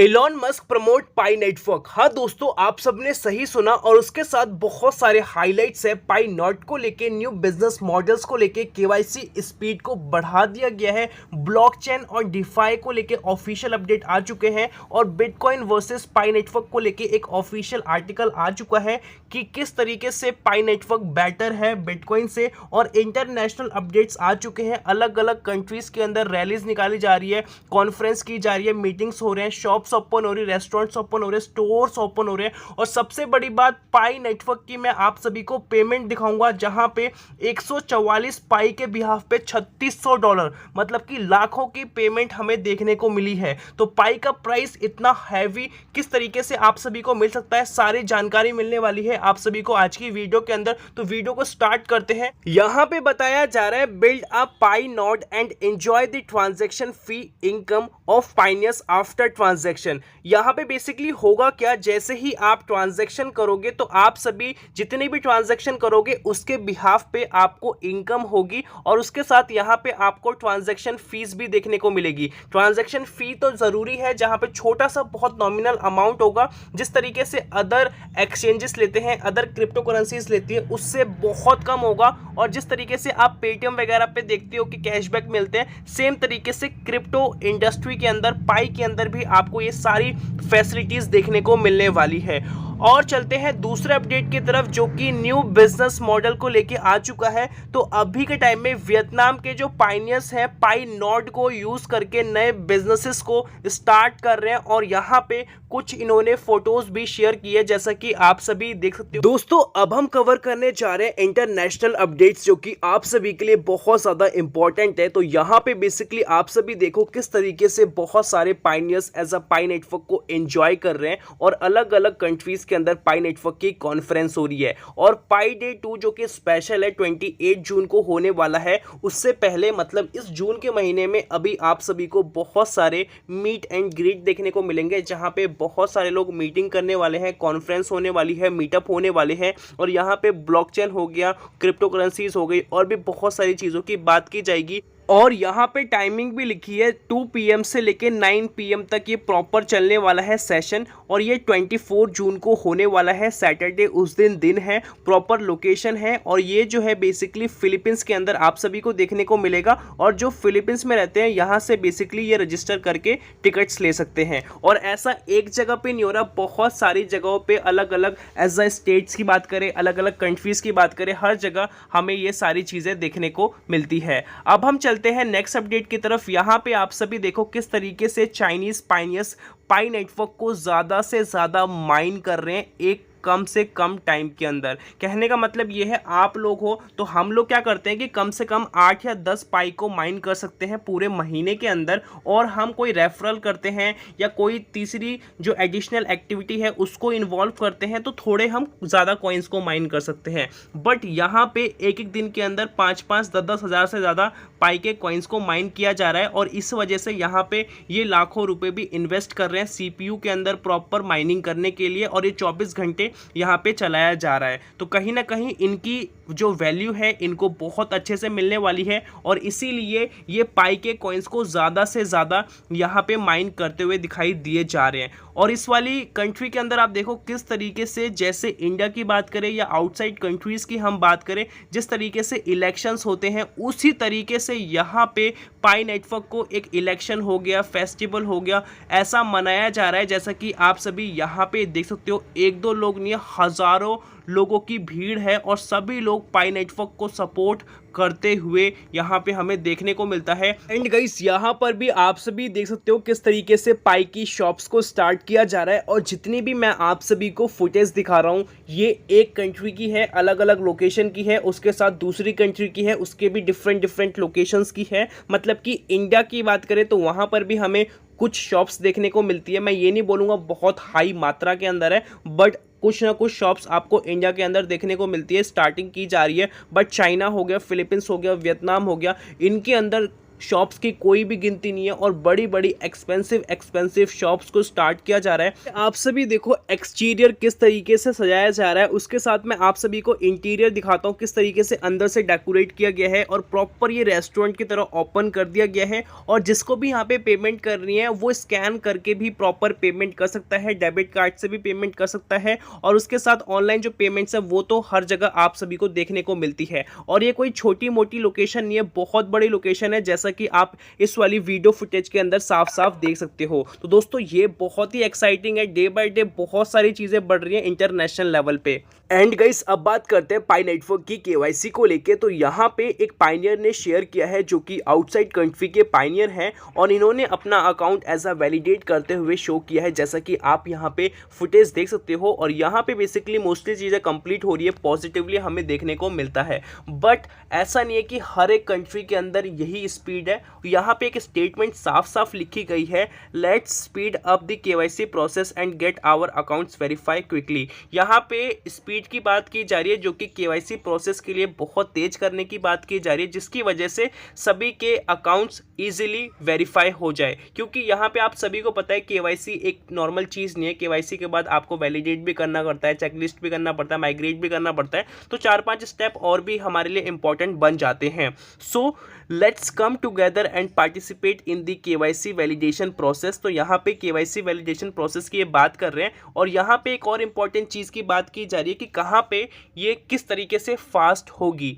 Elon Musk promote पाई network. हाँ दोस्तों, आप सबने सही सुना और उसके साथ बहुत सारे हाइलाइट्स है। पाई नॉट को लेके, न्यू बिजनेस मॉडल्स को लेके, केवाईसी स्पीड को बढ़ा दिया गया है, ब्लॉकचेन और डिफाई को लेके ऑफिशियल अपडेट आ चुके हैं और बिटकॉइन वर्सेस पाई नेटवर्क को लेके एक ऑफिशियल आर्टिकल आ चुका है कि किस तरीके से पाई नेटवर्क बेटर है बिटकॉइन से। और इंटरनेशनल अपडेट्स आ चुके हैं, अलग अलग कंट्रीज के अंदर रैलीज निकाली जा रही है, कॉन्फ्रेंस की जा रही है, मीटिंग्स हो रहे हैं, शॉप्स ओपन हो रही है, रेस्टोरेंट्स ओपन हो रहे हैं, स्टोर्स ओपन हो रहे हैं। और सबसे बड़ी बात, पाई नेटवर्क की मैं आप सभी को पेमेंट दिखाऊंगा जहां पे 144 पाई के बिहाफ पे $3600 मतलब कि लाखों की पेमेंट हमें देखने को मिली है। तो पाई का प्राइस इतना हैवी किस तरीके से आप सभी को मिल सकता है, सारी जानकारी मिलने वाली है आप सभी को आज की वीडियो के अंदर। तो वीडियो को स्टार्ट करते हैं। यहां पे बताया जा रहा है, build a pi node and enjoy the transaction fee income of Pioneers after transaction. यहां पे बेसिकली होगा क्या, जैसे ही आप ट्रांजैक्शन करोगे तो आप सभी जितने भी ट्रांजैक्शन करोगे उसके बिहाफ पे आपको इनकम होगी और उसके साथ यहां पे आपको ट्रांजैक्शन फीस भी देखने को मिलेगी। ट्रांजैक्शन फी तो जरूरी है, जहां पे छोटा सा बहुत नॉमिनल अमाउंट होगा, जिस तरीके से अदर एक्सचेंजेस लेते हैं, अदर क्रिप्टो करेंसीज लेती है उससे बहुत कम होगा। और जिस तरीके से आप पेटीएम वगैरह पे देखते हो कि कैशबैक मिलते हैं, सेम तरीके से क्रिप्टो इंडस्ट्री के अंदर, पाई के अंदर भी आपको ये सारी फैसिलिटीज देखने को मिलने वाली है। और चलते हैं दूसरे अपडेट की तरफ, जो कि न्यू बिजनेस मॉडल को लेके आ चुका है। तो अभी के टाइम में वियतनाम के जो पाइनियर्स हैं, पाई नोड को यूज करके नए बिजनेसेस को स्टार्ट कर रहे हैं और यहाँ पे कुछ इन्होंने फोटोज भी शेयर की है, जैसा कि आप सभी देख सकते हो। दोस्तों, अब हम कवर करने जा रहे हैं इंटरनेशनल अपडेट्स, जो कि आप सभी के लिए बहुत ज्यादा इंपॉर्टेंट है। तो यहाँ पे बेसिकली आप सभी देखो किस तरीके से बहुत सारे pioneers as a Pi network को एंजॉय कर रहे हैं और अलग अलग कंट्रीज के अंदर पाई नेटवर्क की कॉन्फ्रेंस हो रही है। और पाई डे 2 जो कि स्पेशल है, 28 जून को होने वाला है, उससे पहले मतलब इस जून के महीने में अभी आप सभी को बहुत सारे मीट एंड ग्रीट देखने को मिलेंगे, जहां पे बहुत सारे लोग मीटिंग करने वाले हैं, कॉन्फ्रेंस होने वाली है, मीटअप होने वाले हैं और यहाँ पे ब्लॉकचेन हो गया, क्रिप्टो करेंसीज हो गई और भी बहुत सारी चीज़ों की बात की जाएगी। और यहाँ पे टाइमिंग भी लिखी है, 2 PM से लेके 9 PM तक ये प्रॉपर चलने वाला है सेशन। और ये 24 जून को होने वाला है, सैटरडे उस दिन है, प्रॉपर लोकेशन है। और ये जो है बेसिकली फिलीपींस के अंदर आप सभी को देखने को मिलेगा। और जो फिलीपींस में रहते हैं यहाँ से बेसिकली ये रजिस्टर करके टिकट्स ले सकते हैं। और ऐसा एक जगह पे नहीं हो रहा, बहुत सारी जगहों पे अलग अलग, एज अ स्टेट्स की बात करें, अलग अलग कंट्रीज़ की बात करें, हर जगह हमें ये सारी चीज़ें देखने को मिलती है। अब हम चलते हैं नेक्स्ट अपडेट की तरफ। यहां पे आप सभी देखो किस तरीके से चाइनीज पाइनियर्स पाई नेटवर्क को ज्यादा से ज्यादा माइन कर रहे हैं एक कम से कम टाइम के अंदर। कहने का मतलब ये है, आप लोग हो तो हम लोग क्या करते हैं कि कम से कम 8 या 10 पाई को माइन कर सकते हैं पूरे महीने के अंदर। और हम कोई रेफरल करते हैं या कोई तीसरी जो एडिशनल एक्टिविटी है उसको इन्वॉल्व करते हैं तो थोड़े हम ज़्यादा कॉइन्स को माइन कर सकते हैं। बट यहाँ पे एक एक दिन के अंदर 5-5, 10-10 हज़ार से ज़्यादा पाई के कॉइन्स को माइन किया जा रहा है। और इस वजह से यहाँ पे ये लाखों रुपए भी इन्वेस्ट कर रहे हैं CPU के अंदर प्रॉपर माइनिंग करने के लिए। और ये 24 घंटे यहाँ पे चलाया जा रहा है। तो कहीं ना कहीं इनकी जो वैल्यू है इनको बहुत अच्छे से मिलने वाली है और इसीलिए ये पाई के कॉइन्स को ज़्यादा से ज़्यादा यहाँ पे माइन करते हुए दिखाई दिए जा रहे हैं। और इस वाली कंट्री के अंदर आप देखो किस तरीके से, जैसे इंडिया की बात करें या आउटसाइड कंट्रीज़ की हम बात करें, जिस तरीके से इलेक्शंस होते हैं उसी तरीके से यहाँ पे पाई नेटवर्क को एक इलेक्शन हो गया, फेस्टिवल हो गया, ऐसा मनाया जा रहा है। जैसा कि आप सभी यहाँ पे देख सकते हो, एक दो लोग नहीं, हज़ारों लोगों की भीड़ है और सभी लोग पाई नेटवर्क को सपोर्ट करते हुए यहाँ पे हमें देखने को मिलता है। एंड गाइस, यहाँ पर भी आप सभी देख सकते हो किस तरीके से पाई की शॉप्स को स्टार्ट किया जा रहा है। और जितनी भी मैं आप सभी को फुटेज दिखा रहा हूँ, ये एक कंट्री की है, अलग अलग लोकेशन की है, उसके साथ दूसरी कंट्री की है, उसके भी डिफरेंट लोकेशंस की है। मतलब कि इंडिया की बात करें तो वहाँ पर भी हमें कुछ शॉप्स देखने को मिलती है। मैं ये नहीं बोलूँगा बहुत हाई मात्रा के अंदर है, बट कुछ ना कुछ शॉप्स आपको इंडिया के अंदर देखने को मिलती है, स्टार्टिंग की जा रही है। बट चाइना हो गया, फिलीपींस हो गया, वियतनाम हो गया, इनके अंदर शॉप्स की कोई भी गिनती नहीं है और बड़ी बड़ी एक्सपेंसिव शॉप्स को स्टार्ट किया जा रहा है। आप सभी देखो एक्सटीरियर किस तरीके से सजाया जा रहा है, उसके साथ में आप सभी को इंटीरियर दिखाता हूँ किस तरीके से अंदर से डेकोरेट किया गया है और प्रॉपर ये रेस्टोरेंट की तरह ओपन कर दिया गया है। और जिसको भी यहाँ पे पेमेंट करनी है वो स्कैन करके भी प्रॉपर पेमेंट कर सकता है, डेबिट कार्ड से भी पेमेंट कर सकता है। और उसके साथ ऑनलाइन जो पेमेंट्स है वो तो हर जगह आप सभी को देखने को मिलती है। और ये कोई छोटी मोटी लोकेशन नहीं है, बहुत बड़ी लोकेशन है, जैसा कि आप इस वाली वीडियो फुटेज के अंदर साफ साफ देख सकते हो। तो दोस्तों ये बहुत ही एक्साइटिंग है, डे बाय डे बहुत सारी चीजें बढ़ रही हैं इंटरनेशनल लेवल पे। एंड गाइस अब बात करते हैं पाई नेटवर्क की केवाईसी को लेके। तो यहाँ पे एक पायनियर ने शेयर किया है जो कि आउटसाइड कंट्री के पायनियर हैं और इन्होंने अपना अकाउंट एज अ वैलिडेट करते हुए शो किया है, जैसा कि आप यहाँ पे फुटेज देख सकते हो। और यहाँ पे बेसिकली मोस्टली चीज़ें कंप्लीट हो रही है, पॉजिटिवली हमें देखने को मिलता है। बट ऐसा नहीं है कि हर एक कंट्री के अंदर यही स्पीड है। यहाँ पे एक स्टेटमेंट साफ साफ लिखी गई है, let's speed up the KYC process and get our accounts verify quickly. यहाँ पे स्पीड की बात की जा रही है जो कि केवाईसी प्रोसेस के लिए बहुत तेज करने की बात की जा रही है, जिसकी वजह से सभी के अकाउंट्स इजीली वेरीफाई हो जाए। क्योंकि यहाँ पे आप सभी को पता है केवाईसी एक नॉर्मल चीज़ नहीं है, केवाईसी के बाद आपको वैलिडेट भी करना पड़ता है, चेकलिस्ट भी करना पड़ता है, माइग्रेट भी करना पड़ता है। तो 4-5 स्टेप और भी हमारे लिए इंपॉर्टेंट बन जाते हैं। So let's come together and participate in the KYC validation process. तो यहाँ पे केवाईसी वैलिडेशन प्रोसेस की ये बात कर रहे हैं। और यहाँ पे एक और इम्पॉर्टेंट चीज़ की बात की जा रही है कि कहाँ पे ये किस तरीके से फास्ट होगी।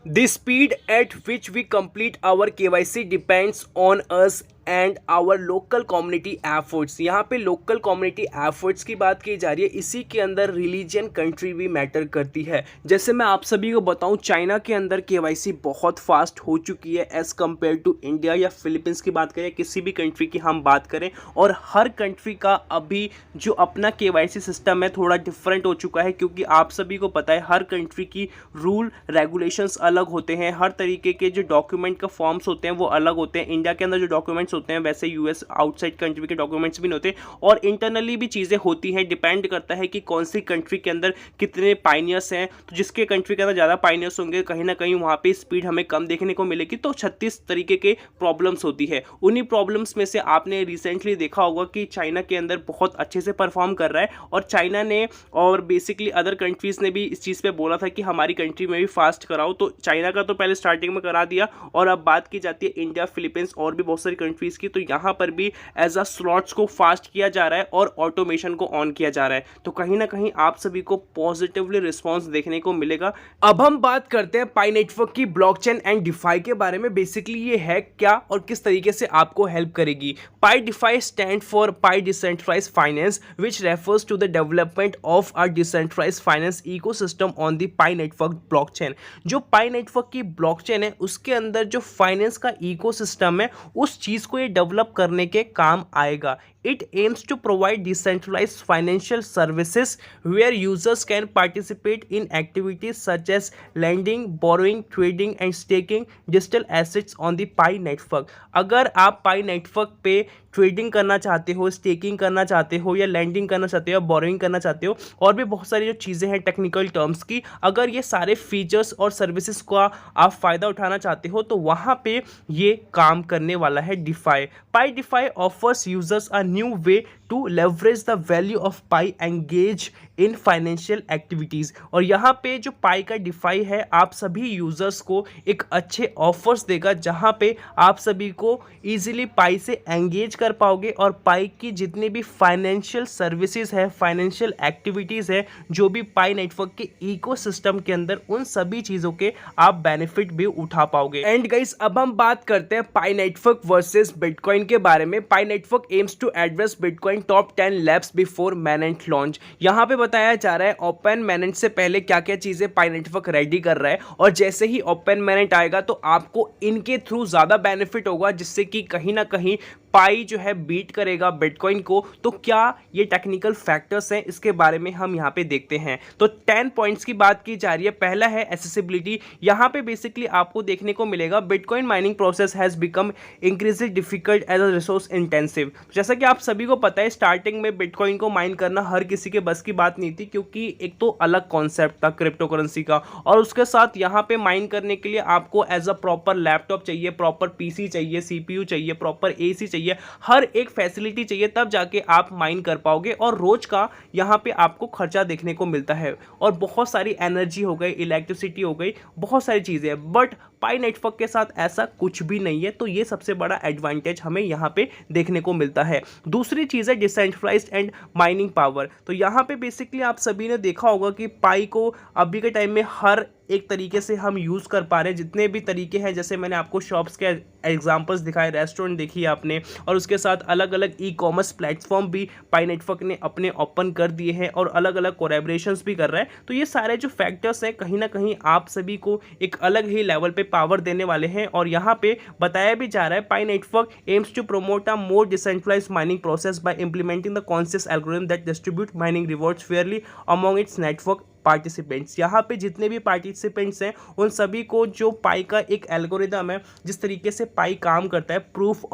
The speed at which we complete our KYC depends on us and our local community efforts. यहाँ पे लोकल कम्युनिटी एफर्ट्स की बात की जा रही है, इसी के अंदर रिलीजन कंट्री भी मैटर करती है। जैसे मैं आप सभी को बताऊँ, चाइना के अंदर केवाईसी बहुत फास्ट हो चुकी है एज़ कम्पेयर टू इंडिया या फिलीपींस की बात करें, किसी भी कंट्री की हम बात करें। और हर कंट्री का अभी जो अपना केवाईसी सिस्टम है थोड़ा डिफरेंट हो चुका है, क्योंकि आप सभी को पता है हर कंट्री की रूल रेगुलेशंस अलग होते हैं, हर तरीके के जो डॉक्यूमेंट का फॉर्म्स होते हैं वो अलग होते हैं। इंडिया के अंदर जो डॉक्यूमेंट्स होते हैं वैसे यूएस आउटसाइड कंट्री के डॉक्यूमेंट्स भी नहीं होते, और इंटरनली भी चीज़ें होती हैं। डिपेंड करता है कि कौन सी कंट्री के अंदर कितने पायनियर्स हैं। तो जिसके कंट्री के अंदर ज़्यादा पायनियर्स होंगे कहीं ना कहीं वहाँ पे स्पीड हमें कम देखने को मिलेगी। तो 36 तरीके के प्रॉब्लम्स होती है। उन्हीं प्रॉब्लम्स में से आपने रिसेंटली देखा होगा कि चाइना के अंदर बहुत अच्छे से परफॉर्म कर रहा है, और चाइना ने और बेसिकली अदर कंट्रीज़ ने भी इस चीज़ पे बोला था कि हमारी कंट्री में भी फास्ट कराओ। तो चाइना का तो पहले स्टार्टिंग में करा दिया, और अब बात की जाती है इंडिया, फिलीपींस और भी बहुत सारी कंट्रीज़ की। तो यहाँ पर भी एज अ स्लॉट्स को फास्ट किया जा रहा है और ऑटोमेशन को ऑन किया जा रहा है। तो कहीं ना कहीं आप सभी को पॉजिटिवली रिस्पॉन्स देखने को मिलेगा। अब हम बात करते हैं पाई नेटवर्क की ब्लॉकचेन एंड डिफाई के बारे में। बेसिकली ये है क्या और किस तरीके से आपको हेल्प करेगी। Pi DeFi stand for Pi decentralized finance which refers to the development of a decentralized finance ecosystem on the Pi network blockchain. जो पाई नेटवर्क की ब्लॉकचेन है उसके अंदर जो फाइनेंस का इकोसिस्टम है उस चीज को ये डेवलप करने के काम आएगा। It aims to provide decentralized financial services where users can participate in activities such as lending, borrowing, trading and staking digital assets on the Pi network। अगर आप पाई नेटवर्क पे ट्रेडिंग करना चाहते हो, स्टेकिंग करना चाहते हो, या लैंडिंग करना चाहते हो, बोरोइंग करना चाहते हो, और भी बहुत सारी जो चीज़ें हैं टेक्निकल टर्म्स की, अगर ये सारे फीचर्स और सर्विसेज का आप फ़ायदा उठाना चाहते हो तो वहाँ पे ये काम करने वाला है DeFi. Pi DeFi offers users a new way to leverage the value of Pi engage in financial activities. और यहाँ पे जो पाई का डिफाई है आप सभी यूजर्स को एक अच्छे ऑफर्स देगा, जहाँ पे आप सभी को इजीली पाई से एंगेज कर पाओगे, और पाई की जितनी भी फाइनेंशियल सर्विसेज है, फाइनेंशियल एक्टिविटीज़ है, जो भी पाई नेटवर्क के इकोसिस्टम के अंदर, उन सभी चीज़ों के आप बेनिफिट भी उठा पाओगे। एंड गाइस अब हम बात करते हैं पाई नेटवर्क वर्सेस बिटकॉइन के बारे में। Pi network aims to address bitcoin top 10 labs before mainnet launch. यहाँ पे बताया जा रहा है ओपन मेनेंट से पहले क्या क्या चीज़ें पाई नेटवर्क रेडी कर रहा है, और जैसे ही ओपन मेनेंट आएगा तो आपको इनके थ्रू ज़्यादा बेनिफिट होगा, जिससे कि कहीं ना कहीं पाई जो है बीट करेगा बिटकॉइन को, तो क्या ये टेक्निकल फैक्टर्स हैं, इसके बारे में हम यहाँ पे देखते हैं। तो 10 पॉइंट्स की बात की जा रही है। पहला है एसेसिबिलिटी। यहाँ पे बेसिकली आपको देखने को मिलेगा bitcoin mining process has become increasingly difficult as a resource intensive. जैसा कि आप सभी को पता है, स्टार्टिंग में बिटकॉइन को माइन करना हर किसी के बस की बात नहीं थी, क्योंकि एक तो अलग कॉन्सेप्ट था क्रिप्टो करेंसी का, और उसके साथ यहाँ पे माइन करने के लिए आपको एज अ प्रॉपर लैपटॉप चाहिए, प्रॉपर पीसी चाहिए, सीपीयू चाहिए, प्रॉपर एसी चाहिए, हर एक फैसिलिटी चाहिए, तब जाके आप माइन कर पाओगे। और रोज का यहाँ पे आपको खर्चा देखने को मिलता है, और बहुत सारी एनर्जी हो गई, इलेक्ट्रिसिटी हो गई, बहुत सारी चीज़ें। बट पाई नेटवर्क के साथ ऐसा कुछ भी नहीं है, तो ये सबसे बड़ा एडवांटेज हमें यहाँ पे देखने को मिलता है। दूसरी चीज़ है डिसेंट्रलाइज्ड एंड माइनिंग पावर। तो यहाँ पे बेसिकली आप सभी ने देखा होगा कि पाई को अभी के टाइम में हर एक तरीके से हम यूज़ कर पा रहे हैं। जितने भी तरीके हैं, जैसे मैंने आपको शॉप्स के एग्जांपल्स दिखाए, रेस्टोरेंट देखिए आपने, और उसके साथ अलग अलग ई कॉमर्स प्लेटफॉर्म भी पाई नेटवर्क ने अपने ओपन कर दिए हैं, और अलग अलग कोलैबोरेशंस भी कर रहा है। तो ये सारे जो फैक्टर्स हैं, कहीं ना कहीं आप सभी को एक अलग ही लेवल पे पावर देने वाले हैं। और यहाँ पे बताया भी जा रहा है, Pi network aims to promote a more decentralized mining process by implementing the conscious algorithm that distribute mining rewards fairly among its network participants. यहाँ पे जितने भी पार्टिसिपेंट्स हैं, उन सभी को जो पाई का एक एल्गोरिदम है, जिस तरीके से पाई काम करता है, प्रूफ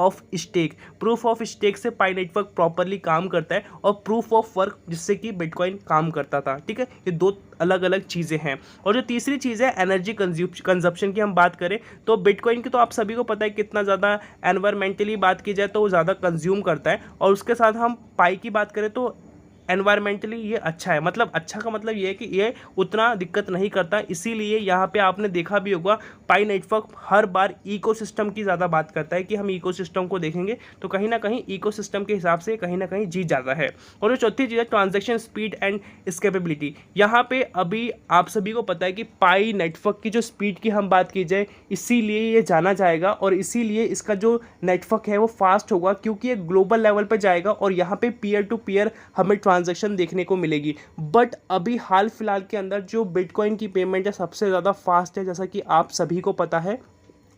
ऑफ स्टेक से पाई नेटवर्क प्रॉपरली काम करता है, और प्रूफ ऑफ वर्क जिससे कि बिटकॉइन काम करता था। ठीक है, ये दो अलग अलग चीज़ें हैं। और जो तीसरी चीज़ है एनर्जी कंजप्शन की हम बात करें, तो बिटकॉइन की तो आप सभी को पता है कितना ज़्यादा एनवायरमेंटली बात की जाए तो वो ज़्यादा कंज्यूम करता है, और उसके साथ हम पाई की बात करें तो एनवायरमेंटली ये अच्छा है। मतलब अच्छा का मतलब ये है कि ये उतना दिक्कत नहीं करता। इसीलिए यहाँ पे आपने देखा भी होगा, पाई नेटवर्क हर बार इकोसिस्टम की ज़्यादा बात करता है कि हम इकोसिस्टम को देखेंगे, तो कहीं ना कहीं इकोसिस्टम के हिसाब से कहीं ना कहीं जीत जाता है। और जो चौथी चीज़ है ट्रांजैक्शन स्पीड एंड स्केपेबिलिटी। यहाँ पे अभी आप सभी को पता है कि पाई नेटवर्क की जो स्पीड की हम बात की जाए, इसीलिए ये जाना जाएगा, और इसीलिए इसका जो नेटवर्क है वो फास्ट होगा, क्योंकि ये ग्लोबल लेवल पर जाएगा, और यहाँ पे पीयर टू पीयर हमें ट्रांजैक्शन देखने को मिलेगी। बट अभी हाल फिलहाल के अंदर जो बिटकॉइन की पेमेंट है सबसे ज़्यादा फास्ट है, जैसा कि आप सभी को पता है,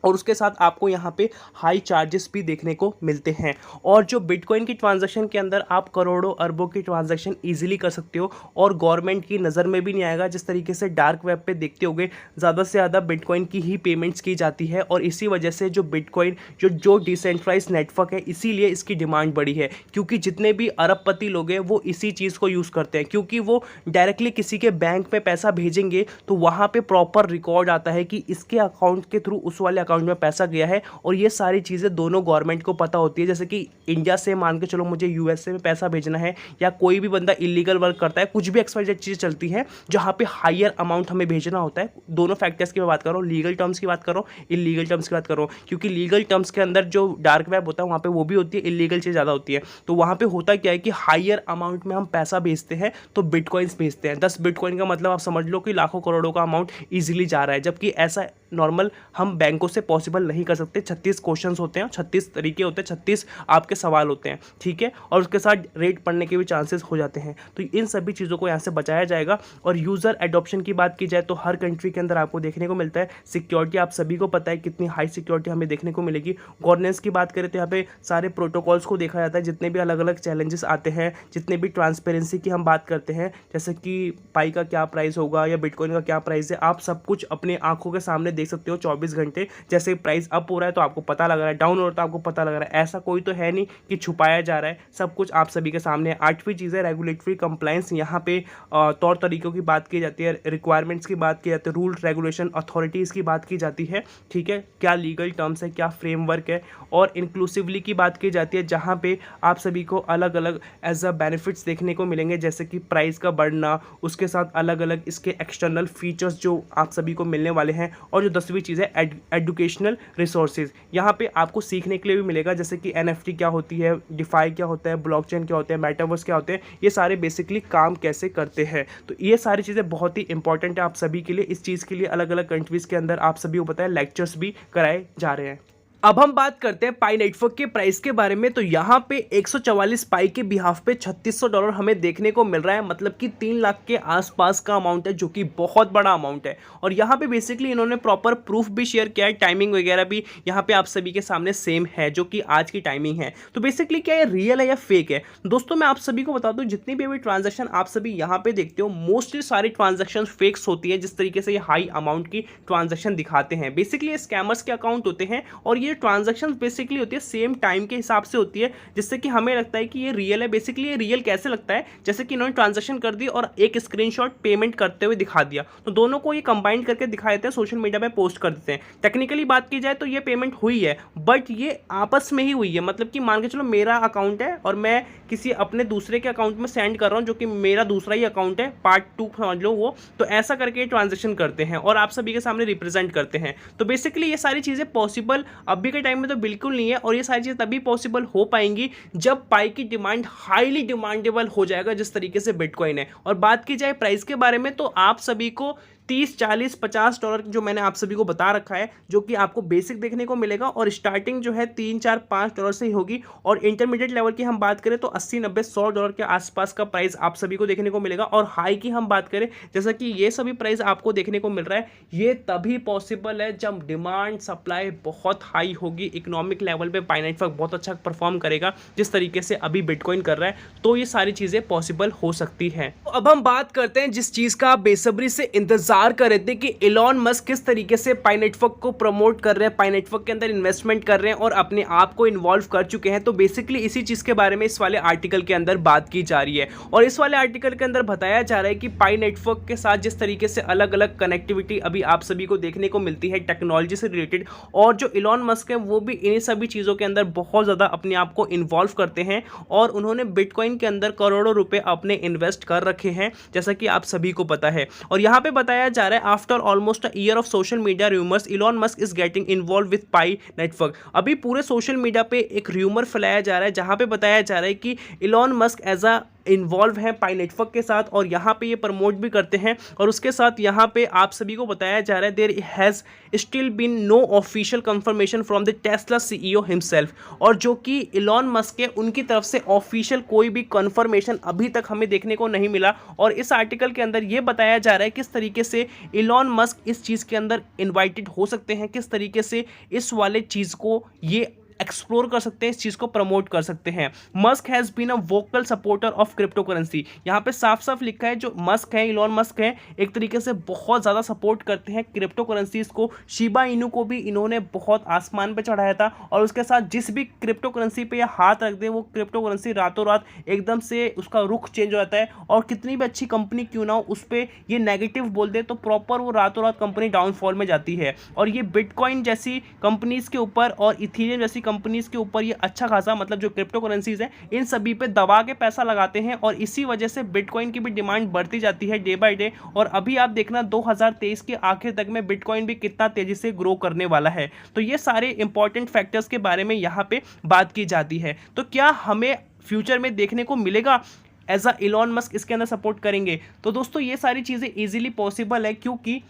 और उसके साथ आपको यहाँ पे हाई चार्जेस भी देखने को मिलते हैं। और जो बिटकॉइन की ट्रांजैक्शन के अंदर आप करोड़ों अरबों की ट्रांजैक्शन इजीली कर सकते हो, और गवर्नमेंट की नज़र में भी नहीं आएगा। जिस तरीके से डार्क वेब पे देखते होगे, ज़्यादा से ज़्यादा बिटकॉइन की ही पेमेंट्स की जाती है, और इसी वजह से जो बिटकॉइन जो डिसेंट्रलाइज नेटवर्क है, इसीलिए इसकी डिमांड बढ़ी है, क्योंकि जितने भी अरबपति लोग हैं वो इसी चीज़ को यूज़ करते हैं, क्योंकि वो डायरेक्टली किसी के बैंक में पैसा भेजेंगे तो वहाँ पर प्रॉपर रिकॉर्ड आता है कि इसके अकाउंट के थ्रू उस वाले अकाउंट में पैसा गया है, और ये सारी चीज़ें दोनों गवर्नमेंट को पता होती है। जैसे कि इंडिया से मान के चलो मुझे यूएसए में पैसा भेजना है, या कोई भी बंदा इलीगल वर्क करता है, कुछ भी एक्सपायर्ड चीज़ चलती है जहाँ पे हायर अमाउंट हमें भेजना होता है। दोनों फैक्टर्स की मैं बात कर रहा हूँ, लीगल टर्म्स की बात कर रहा हूँ, इलीगल टर्म्स की बात कर रहा हूँ, क्योंकि लीगल टर्म्स के अंदर जो डार्क वेब होता है वहाँ पर वो भी होती है, इलीगल चीज़ ज़्यादा होती है। तो वहाँ पर होता क्या है कि हायर अमाउंट में हम पैसा भेजते हैं, तो बिटकॉइंस भेजते हैं। 10 बिटकॉइन का मतलब आप समझ लो कि लाखों करोड़ों का अमाउंट ईजिली जा रहा है, जबकि ऐसा नॉर्मल हम बैंकों से पॉसिबल नहीं कर सकते। 36 क्वेश्चंस होते हैं, 36 तरीके होते हैं, 36 आपके सवाल होते हैं, ठीक है, और उसके साथ रेट पढ़ने के भी चांसेस हो जाते हैं। तो इन सभी चीज़ों को यहाँ से बचाया जाएगा। और यूज़र एडॉप्शन की बात की जाए तो हर कंट्री के अंदर आपको देखने को मिलता है। सिक्योरिटी आप सभी को पता है कितनी हाई सिक्योरिटी हमें देखने को मिलेगी। गवर्नेंस की बात करें तो यहाँ पे सारे प्रोटोकॉल्स को देखा जाता है, जितने भी अलग अलग चैलेंजेस आते हैं, जितने भी ट्रांसपेरेंसी की हम बात करते हैं, जैसे कि पाई का क्या प्राइस होगा या बिटकॉइन का क्या प्राइस है, आप सब कुछ अपने आंखों के सामने देख सकते हो 24 घंटे। जैसे प्राइस अप हो रहा है तो आपको पता लग रहा है, डाउन हो रहा है तो आपको पता लग रहा है। ऐसा कोई तो है नहीं कि छुपाया जा रहा है, सब कुछ आप सभी के सामने है। 8वीं चीज़ है रेगुलेटरी कंप्लायंस। यहाँ पे तौर तरीकों की बात की जाती है, रिक्वायरमेंट्स की बात की जाती है, रूल रेगुलेशन अथॉरिटीज़ की बात की जाती है, ठीक है, क्या लीगल टर्म्स है, क्या फ्रेमवर्क है। और इंक्लूसिवली की बात की जाती है, जहाँ पे आप सभी को अलग अलग एज अ बेनिफिट्स देखने को मिलेंगे, जैसे कि प्राइस का बढ़ना, उसके साथ अलग अलग इसके एक्सटर्नल फीचर्स जो आप सभी को मिलने वाले हैं। और जो 10वीं चीज़ है एजुकेशनल रिसोर्सेज। यहाँ पे आपको सीखने के लिए भी मिलेगा, जैसे कि NFT क्या होती है, डिफाई क्या होता है, ब्लॉकचेन क्या होता है, मेटावर्स क्या होते हैं, ये सारे बेसिकली काम कैसे करते हैं। तो ये सारी चीज़ें बहुत ही इंपॉर्टेंट है आप सभी के लिए। इस चीज़ के लिए अलग अलग कंट्रीज़ के अंदर आप सभी को पता है लेक्चर्स भी कराए जा रहे हैं। अब हम बात करते हैं पाई नेटवर्क के प्राइस के बारे में। तो यहाँ पे 144 पाई के बिहाफ पे $3600 हमें देखने को मिल रहा है, मतलब कि 3 लाख के आसपास का अमाउंट है, जो कि बहुत बड़ा अमाउंट है। और यहाँ पे बेसिकली इन्होंने प्रॉपर प्रूफ भी शेयर किया है, टाइमिंग वगैरह भी यहाँ पे आप सभी के सामने सेम है, जो कि आज की टाइमिंग है। तो बेसिकली क्या ये रियल है या फेक है? दोस्तों मैं आप सभी को बता दूं, जितनी भी अभी ट्रांजेक्शन आप सभी यहाँ पे देखते हो, मोस्टली सारी ट्रांजेक्शन फेक्स होती है, जिस तरीके से ये हाई अमाउंट की ट्रांजेक्शन दिखाते हैं। बेसिकली स्कैमर्स के अकाउंट होते हैं और ये ट्रांजैक्शन बेसिकली होती है सेम टाइम के हिसाब से होती है, जिससे कि हमें लगता है कि ये रियल है। बेसिकली ये रियल कैसे लगता है, जैसे कि इन्होंने ट्रांजैक्शन कर दी और एक स्क्रीनशॉट पेमेंट करते हुए दिखा दिया, तो दोनों को ये कंबाइन करके दिखा देते हैं, सोशल मीडिया पे पोस्ट कर देते हैं। टेक्निकली बात की जाए तो ये पेमेंट हुई है, बट ये आपस में ही हुई है। मतलब कि मान के चलो मेरा अकाउंट है और मैं किसी अपने दूसरे के अकाउंट में सेंड कर रहा हूँ, जो कि मेरा दूसरा ही अकाउंट है, पार्ट 2 समझ लो वो, तो ऐसा करके ट्रांजैक्शन करते हैं और आप सभी के सामने रिप्रेजेंट करते हैं। तो बेसिकली ये सारी चीज़ें पॉसिबल अभी के टाइम में तो बिल्कुल नहीं है, और ये सारी चीज़ तभी पॉसिबल हो पाएंगी जब पाई की डिमांड हाईली डिमांडेबल हो जाएगा, जिस तरीके से बिटकॉइन है। और बात की जाए प्राइस के बारे में, तो आप सभी को 30, 40, $50 जो मैंने आप सभी को बता रखा है, जो कि आपको बेसिक देखने को मिलेगा, और स्टार्टिंग जो है $3, 4, $5 से ही होगी। और इंटरमीडिएट लेवल की हम बात करें तो 80, 90, $100 के आसपास का प्राइस आप सभी को देखने को मिलेगा। और हाई की हम बात करें, जैसा कि ये सभी प्राइस आपको देखने को मिल रहा है, ये तभी पॉसिबल है जब डिमांड सप्लाई बहुत हाई होगी, इकोनॉमिक लेवल पे पाई नेटवर्क बहुत अच्छा परफॉर्म करेगा, जिस तरीके से अभी बिटकॉइन कर रहा है, तो ये सारी चीज़ें पॉसिबल हो सकती हैं। तो अब हम बात करते हैं जिस चीज़ का आप बेसब्री से इंतजार कर रहे थे कि इलॉन मस्क किस तरीके से पाई नेटवर्क को प्रमोट कर रहे हैं, पाई नेटवर्क के अंदर इन्वेस्टमेंट कर रहे हैं और अपने आप को इन्वॉल्व कर चुके हैं। तो बेसिकली इसी चीज़ के बारे में इस वाले आर्टिकल के अंदर बात की जा रही है। और इस वाले आर्टिकल के अंदर बताया जा रहा है कि पाई नेटवर्क के साथ जिस तरीके से अलग अलग कनेक्टिविटी अभी आप सभी को देखने को मिलती है टेक्नोलॉजी से रिलेटेड, और जो इलॉन मस्क है वो भी इन सभी चीज़ों के अंदर बहुत ज़्यादा अपने आप को इन्वॉल्व करते हैं, और उन्होंने बिटकॉइन के अंदर करोड़ों रुपए अपने इन्वेस्ट कर रखे हैं, जैसा कि आप सभी को पता है। और यहाँ पे बताया जा रहा है, after almost a year of social media rumours, Elon Musk is getting involve with pi network. अभी पूरे सोशल मीडिया पे एक रूमर फैलाया जा रहा है, जहाँ पे बताया जा रहा है कि Elon Musk as a involve है पाई नेटवर्क के साथ, और यहाँ पे ये प्रमोट भी करते हैं। और उसके साथ यहाँ पे आप सभी को बताया जा रहा है, there has still been no official confirmation from the Tesla CEO himself. और जो कि इलॉन मस्क है उनकी तरफ से ऑफिशियल कोई भी कंफर्मेशन अभी तक हमें देखने को नहीं मिला। और इस आर्टिकल के अंदर ये बताया जा रहा है किस तरीके से इलॉन मस्क इस चीज़ के अंदर इन्वाइटेड हो सकते हैं, किस तरीके से इस वाले चीज़ को ये एक्सप्लोर कर सकते हैं, इस चीज़ को प्रमोट कर सकते हैं। Musk has been a vocal supporter of crypto currency. यहाँ पे साफ साफ लिखा है, जो मस्क है, इलॉन मस्क है, एक तरीके से बहुत ज़्यादा सपोर्ट करते हैं क्रिप्टो करेंसीज को। शिबा इनू को भी इन्होंने बहुत आसमान पे चढ़ाया था, और उसके साथ जिस भी क्रिप्टो करेंसी पे हाथ रख दे, वो क्रिप्टो करेंसी रातों रात एकदम से उसका रुख चेंज हो जाता है। और कितनी भी अच्छी कंपनी क्यों ना हो, उस पर ये नेगेटिव बोल दे तो प्रॉपर वो रातों रात कंपनी डाउनफॉल में जाती है। और ये बिटकॉइन जैसी कंपनीज़ के ऊपर और इथीरियम जैसी कंपनीज के ऊपर ये अच्छा खासा, मतलब जो क्रिप्टो करेंसीज हैं, इन सभी पे दबा के पैसा लगाते हैं, और इसी वजह से बिटकॉइन की भी डिमांड बढ़ती जाती है डे बाय डे। और अभी आप देखना 2023 के आखिर तक में बिटकॉइन भी कितना तेजी से ग्रो करने वाला है। तो ये सारे इंपॉर्टेंट फैक्टर्स के बारे में यहाँ पे बात की जाती है। तो क्या हमें फ्यूचर में देखने को मिलेगा एज अ इलॉन मस्क इसके अंदर सपोर्ट करेंगे? तो दोस्तों ये सारी चीज़ें ईजिली पॉसिबल है, क्योंकि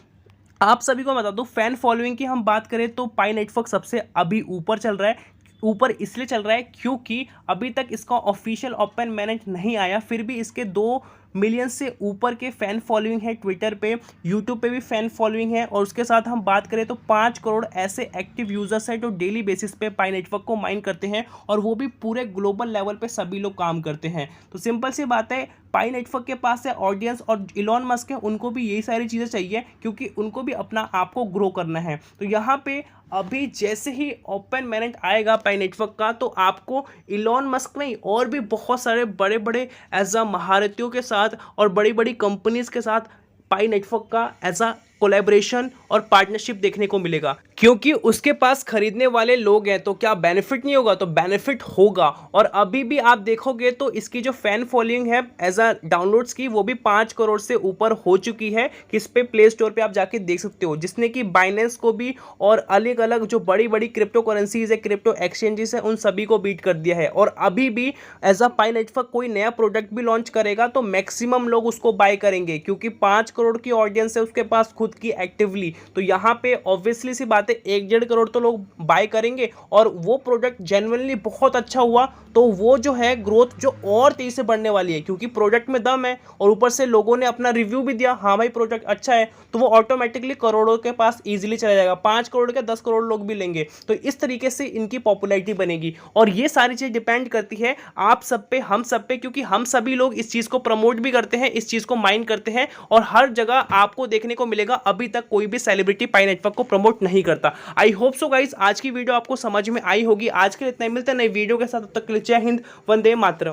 आप सभी को बता दो, फैन फॉलोइंग की हम बात करें तो पाई नेटवर्क सबसे अभी ऊपर चल रहा है। ऊपर इसलिए चल रहा है क्योंकि अभी तक इसका ऑफिशियल ओपन मैनेज नहीं आया, फिर भी इसके 2 मिलियन से ऊपर के फ़ैन फॉलोइंग है ट्विटर पे, यूट्यूब पे भी फ़ैन फॉलोइंग है। और उसके साथ हम बात करें तो 5 करोड़ ऐसे एक्टिव यूज़र्स हैं जो डेली बेसिस पे पाई नेटवर्क को माइन करते हैं, और वो भी पूरे ग्लोबल लेवल पे सभी लोग काम करते हैं। तो सिंपल सी बात है, पाई नेटवर्क के पास है ऑडियंस, और इलॉन मस्क है उनको भी यही सारी चीज़ें चाहिए, क्योंकि उनको भी अपना आप को ग्रो करना है। तो यहाँ पे अभी जैसे ही ओपन मैनेज आएगा पाई नेटवर्क का, तो आपको इलॉन मस्क नहीं और भी बहुत सारे बड़े बड़े एज अ महारथियों के साथ और बड़ी बड़ी कंपनीज के साथ पाई नेटवर्क का एज अ कोलैबोरेशन और पार्टनरशिप देखने को मिलेगा, क्योंकि उसके पास खरीदने वाले लोग हैं। तो क्या बेनिफिट नहीं होगा? तो बेनिफिट होगा। और अभी भी आप देखोगे तो इसकी जो फैन फॉलोइंग है एज अ डाउनलोड्स की, वो भी 5 करोड़ से ऊपर हो चुकी है। किस पे? प्ले स्टोर पे आप जाके देख सकते हो, जिसने कि बाइनेंस को भी और अलग अलग जो बड़ी बड़ी क्रिप्टो करेंसीज है, क्रिप्टो एक्सचेंजेस है, उन सभी को बीट कर दिया है। और अभी भी एज अ पाई नेटवर्क कोई नया प्रोडक्ट भी लॉन्च करेगा तो मैक्सिमम लोग उसको बाय करेंगे, क्योंकि 5 करोड़ की ऑडियंस है, उसके पास खुद ग्रोथ की एक्टिवली, तो यहाँ पे ऑब्वियसली सी बात है 1-1.5 करोड़ तो लोग बाय करेंगे और वो प्रोडक्ट जेन्युइनली बहुत अच्छा हुआ तो वो जो है ग्रोथ जो और तेजी से बढ़ने वाली है, क्योंकि प्रोडक्ट में दम है और ऊपर से लोगों ने अपना रिव्यू भी दिया, हाँ भाई प्रोडक्ट अच्छा है, तो वो ऑटोमेटिकली करोड़ों के पास इजीली चला जाएगा। 5 करोड़ के 10 करोड़ लोग भी लेंगे, तो इस तरीके से इनकी पॉपुलैरिटी बनेगी। और ये सारी चीज डिपेंड करती है आप सब पे, हम सब पे, क्योंकि हम सभी लोग इस चीज को प्रमोट भी करते हैं, इस चीज को माइंड करते हैं और हर जगह आपको देखने को मिलेगा अभी तक कोई भी सेलिब्रिटी पाई नेटवर्क को प्रमोट नहीं करता। आई होप सो गाइस आज की वीडियो आपको समझ में आई होगी। आज के लिए इतना ही, मिलते हैं नई वीडियो के साथ, तब तक के लिए जय हिंद, वंदे मातरम।